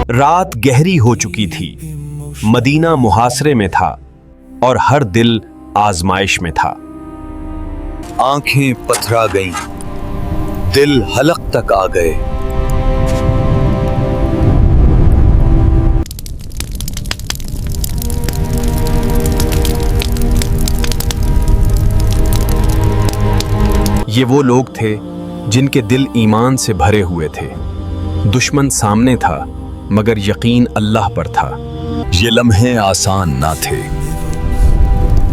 رات گہری ہو چکی تھی، مدینہ محاصرے میں تھا اور ہر دل آزمائش میں تھا۔ آنکھیں پتھرا گئیں، دل حلق تک آ گئے۔ یہ وہ لوگ تھے جن کے دل ایمان سے بھرے ہوئے تھے۔ دشمن سامنے تھا مگر یقین اللہ پر تھا۔ یہ لمحے آسان نہ تھے۔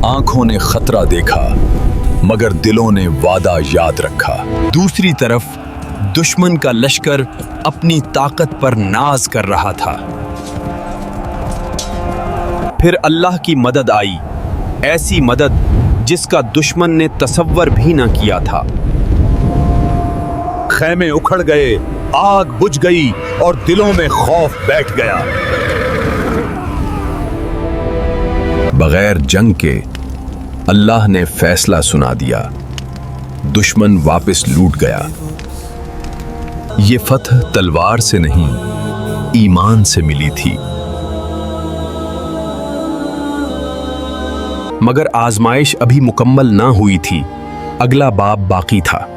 آنکھوں نے خطرہ دیکھا مگر دلوں نے وعدہ یاد رکھا۔ دوسری طرف دشمن کا لشکر اپنی طاقت پر ناز کر رہا تھا۔ پھر اللہ کی مدد آئی، ایسی مدد جس کا دشمن نے تصور بھی نہ کیا تھا۔ خیمے اکھڑ گئے، آگ بجھ گئی اور دلوں میں خوف بیٹھ گیا۔ بغیر جنگ کے اللہ نے فیصلہ سنا دیا، دشمن واپس لوٹ گیا۔ یہ فتح تلوار سے نہیں، ایمان سے ملی تھی۔ مگر آزمائش ابھی مکمل نہ ہوئی تھی، اگلا باب باقی تھا۔